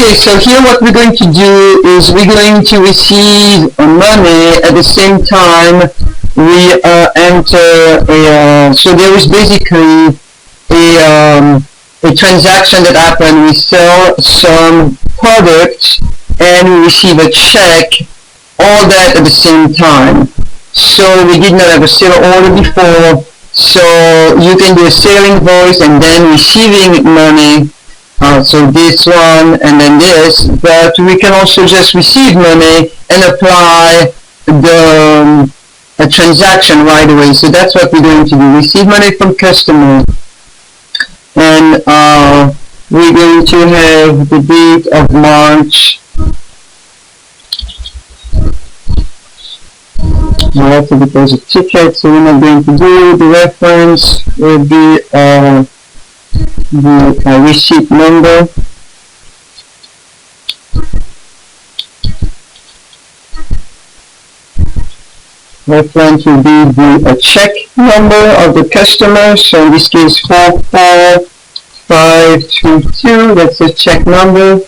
Okay, so here what we're going to do is we're going to receive money at the same time we enter a, so there is basically a transaction that happened. We sell some products and we receive a check, all that at the same time. So we did not have a sale order before, so you can do a sale invoice and then receiving money. So this one and then this, but we can also just receive money and apply the a transaction right away. So that's what we're going to do. Receive money from customer, and we're going to have the date of March. That's a deposit ticket, so we're not going to do the reference. Will be the receipt number. Reference will be the check number of the customer. So in this case 44532. That's the check number.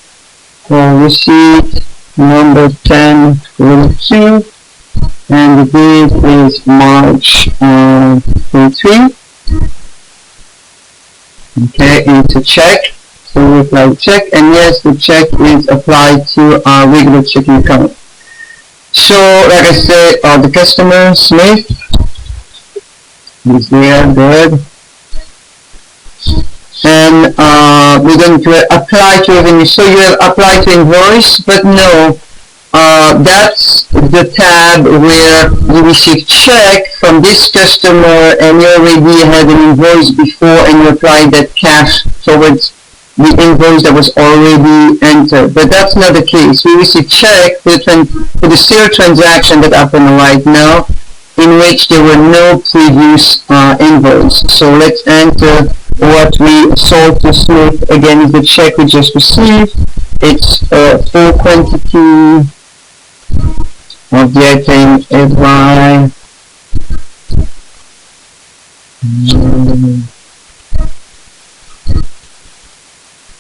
Receipt number 1042. And the date is March 23. Okay, it's a check, so we apply the check, and yes, the check is applied to our regular checking account. So, like I said, the customer, Smith, is there, good. And we're going to apply to revenue. So you have applied to invoice, but no, that's the tab where you receive check from this customer and you already had an invoice before and you applied that cash towards the invoice that was already entered. But that's not the case. We receive check for the sale transaction that happened right now, in which there were no previous invoice. So let's enter what we sold to Smith. Again, is the check we just received. It's full quantity of the item FY.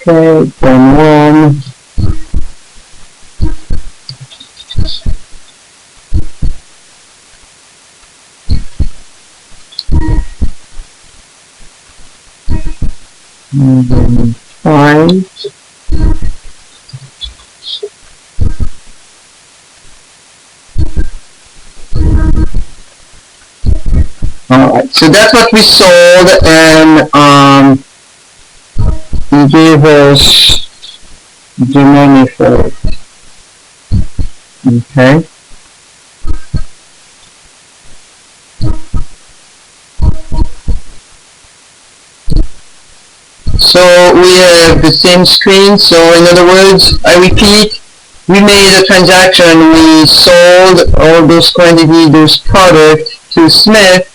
Okay, then one. And then 5. Alright, so that's what we sold, and he gave us the money for it. Okay. So we have the same screen. So in other words, I repeat, we made a transaction. We sold all those quantity, those products to Smith,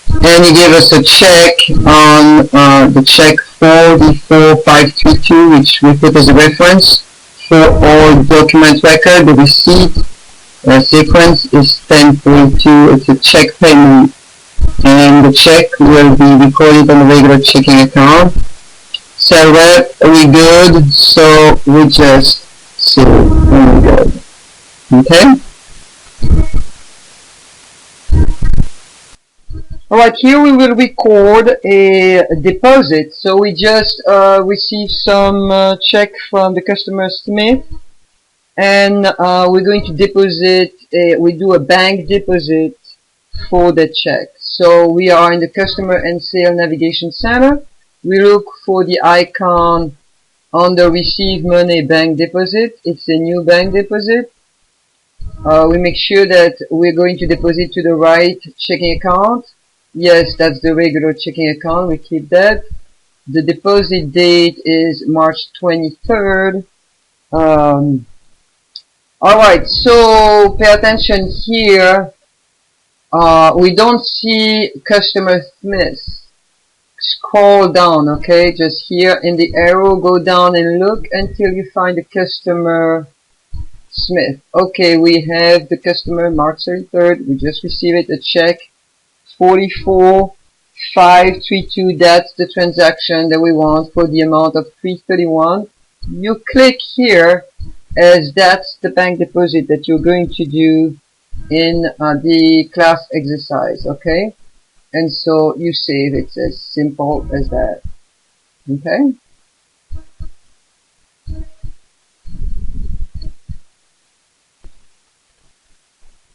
and he gave us a check on the check 44532, which we put as a reference for all document record. The receipt sequence is 1042. It's a check payment, and the check will be recorded on the regular checking account. So we good, so we just save and we good. Okay? Alright, here we will record a deposit. So we just received some check from the customer Smith, and we're going to deposit, we do a bank deposit for the check. So we are in the customer and sale navigation center. We look for the icon on the receive money bank deposit. It's a new bank deposit. We make sure that we're going to deposit to the right checking account. Yes, that's the regular checking account. We keep that. The deposit date is March 23rd. Alright, so pay attention here. We don't see customer Smith. Scroll down, okay? Just here in the arrow, go down and look until you find the customer Smith. Okay, we have the customer March 33rd. We just received a check 44532. That's the transaction that we want for the amount of 331. you click here as that's the bank deposit that you're going to do in the class exercise, okay? And so you save. It's as simple as that, okay?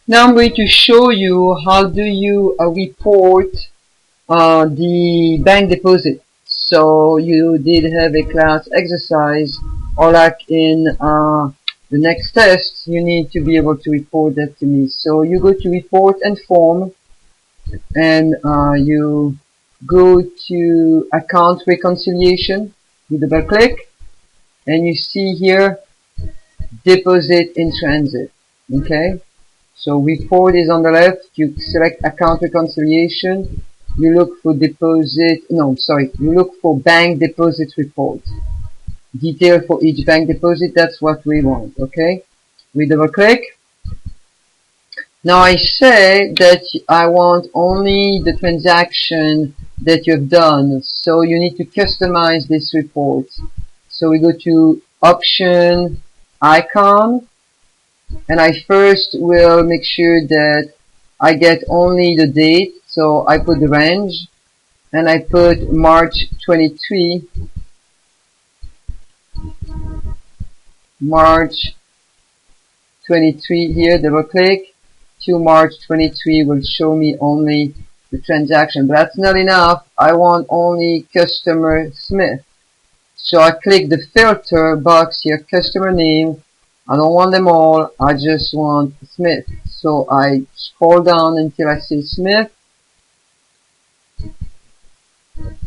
Now I'm going to show you how do you report the bank deposit. So you did have a class exercise, or like in the next test, you need to be able to report that to me. So you go to report and form, and you go to account reconciliation, you double click, and you see here deposit in transit, okay? So report is on the left, you select account reconciliation, you look for deposit, no, sorry, you look for bank deposit report. Detail for each bank deposit, that's what we want, okay? We double click. Now I say that I want only the transaction that you've done, so you need to customize this report. So we go to option, icon, and I first will make sure that I get only the date, so I put the range, and I put March 23, March 23 here, double click, to March 23 will show me only the transaction, but that's not enough, I want only customer Smith. So I click the filter box here, customer name, I don't want them all, I just want Smith. So I scroll down until I see Smith.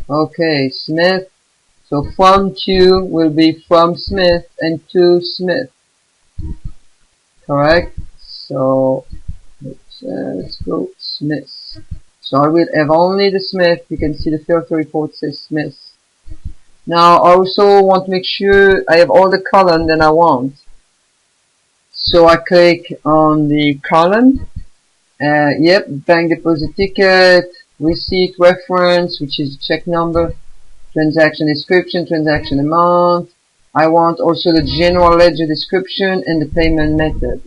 Okay, Smith. So from to will be from Smith and to Smith. Correct? So let's go Smith. So I will have only the Smith. You can see the filter report says Smith. Now I also want to make sure I have all the column that I want. So I click on the column. Yep, bank deposit ticket, receipt reference, which is check number, transaction description, transaction amount. I want also the general ledger description and the payment method.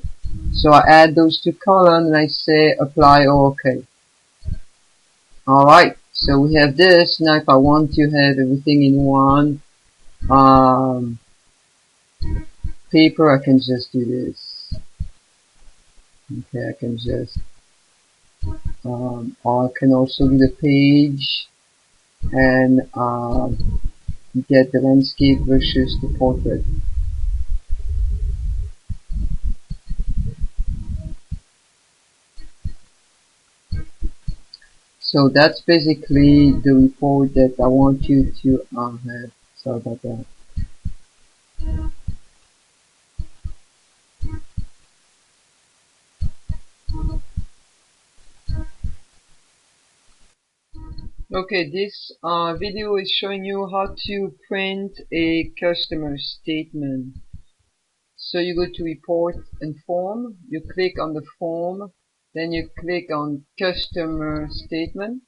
So I add those two columns and I say apply or OK. Alright, so we have this. Now if I want to have everything in one paper, I can just do this. Okay, I can just I can also do the page and get the landscape versus the portrait. So that's basically the report that I want you to have. Sorry about that. Okay, this video is showing you how to print a customer statement. So you go to report and form, you click on the form, then you click on customer statement.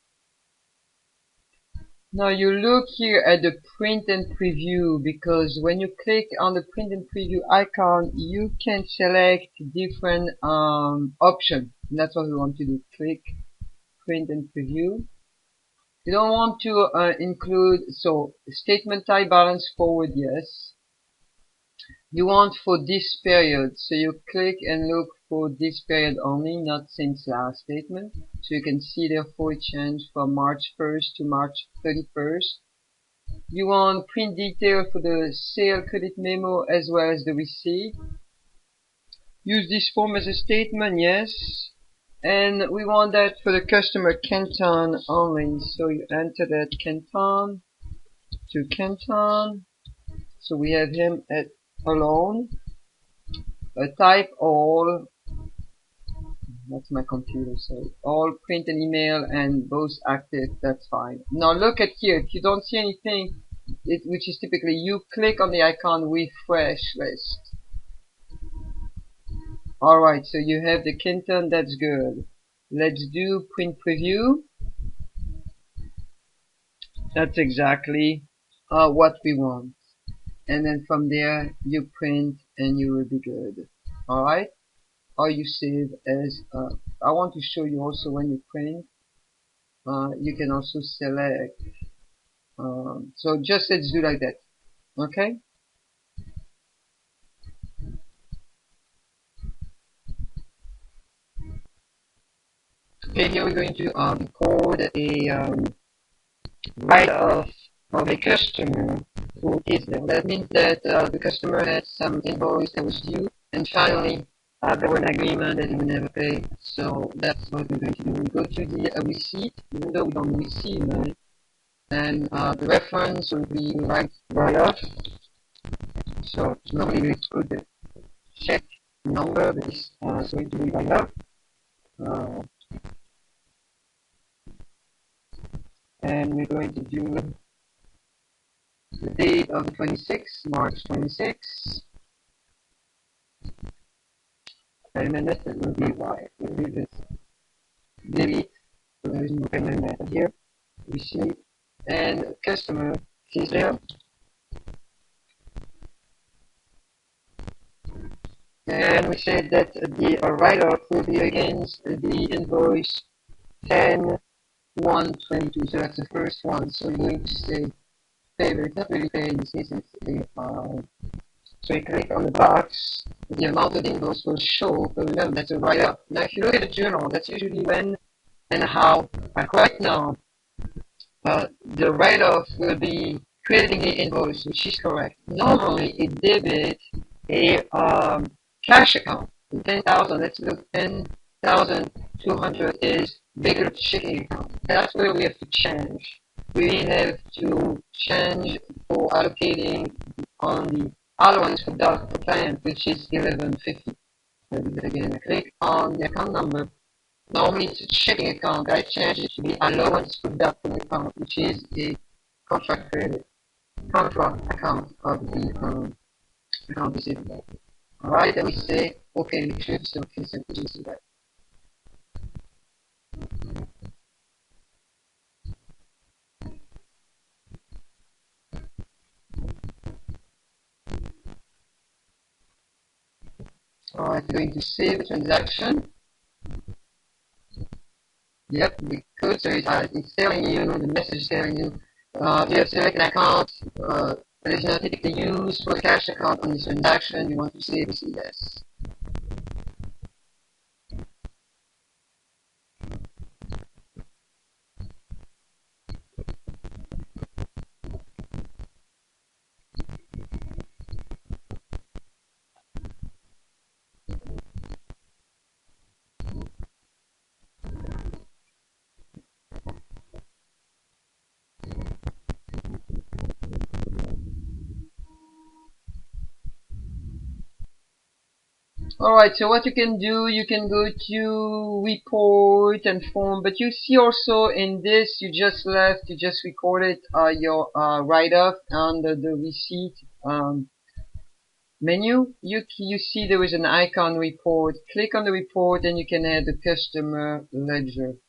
Now you look here at the print and preview, because when you click on the print and preview icon, you can select different options. That's what we want to do. Click print and preview. You don't want to include, so statement type balance forward, yes. You want for this period, so you click and look for this period only, not since last statement. So you can see therefore it changed from March 1st to March 31st. You want print detail for the sale credit memo as well as the receipt. Use this form as a statement, yes. And we want that for the customer Kenton only. So you enter that Kenton to Kenton. So we have him at alone. Type all. That's my computer. So all print and email and both active. That's fine. Now look at here. If you don't see anything, which is typically you click on the icon refresh list. Alright, so you have the Kenton, that's good. Let's do print preview. That's exactly what we want. and then from there you print and you will be good. Alright, or you save as I want to show you also when you print, you can also select, so just let's do like that. Okay, here we're going to record a write-off of a customer who is there. That means that the customer had some invoice that was due, and finally there was an agreement that he would never pay. So that's what we're going to do. We go to the receipt, even though we don't receive money, and the reference will be write-off. So normally we put the check number that is going to be write-off. And we're going to do the date of the 26th, March 26th. Payment method will be Y. We'll do this delete, so there is no payment method here. Receipt and customer is there. And we said that the write-off will be against the invoice 10/1/22. So that's the first one. So you're going to say pay, but it's not really pay in this case. It's a so you click on the box, the amount of the invoice will show, but remember that's a write-off. Now if you look at the journal, that's usually when and how, like right now, the write-off will be crediting the invoice, which is correct. Normally it debits a cash account. 10,000, let's look, 10,200 is bigger checking account. That's where we have to change. We have to change for allocating on the allowance for the client, which is 1150. I'll do that again. I click on the account number. Normally it's a checking account. I change it to the allowance for that account, which is a contract credit, contract account of the account receivable. Alright, then we say, okay, make sure it's okay, so we see that. Alright, we're going to save the transaction. Yep, because it's telling you, the message is telling you, you have to select an account that is not typically used for the cash account on this transaction. You want to save it, yes. Alright, so what you can do, you can go to report and form, but you see also in this, you just recorded your write-off under the receipt menu. You see there is an icon report. Click on the report and you can add the customer ledger.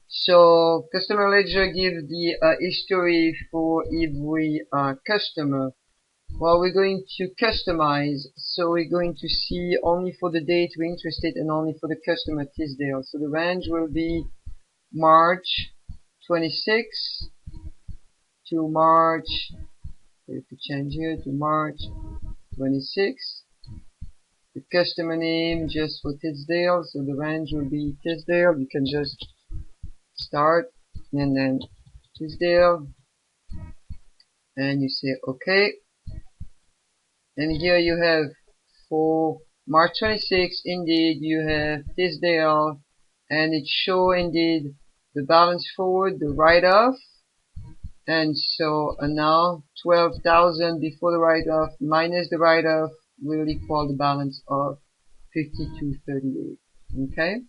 So customer ledger gives the history for every customer. Well, we're going to customize, so we're going to see only for the date we're interested and only for the customer Tisdale. So the range will be March 26 to March, we have to change here to March 26. The customer name just for Tisdale, so the range will be Tisdale. You can just start and then Tisdale and you say OK. And here you have for March 26, indeed, you have Tisdale, and it show indeed the balance forward, the write-off, and so now 12,000 before the write-off minus the write-off will equal the balance of 5238. Okay.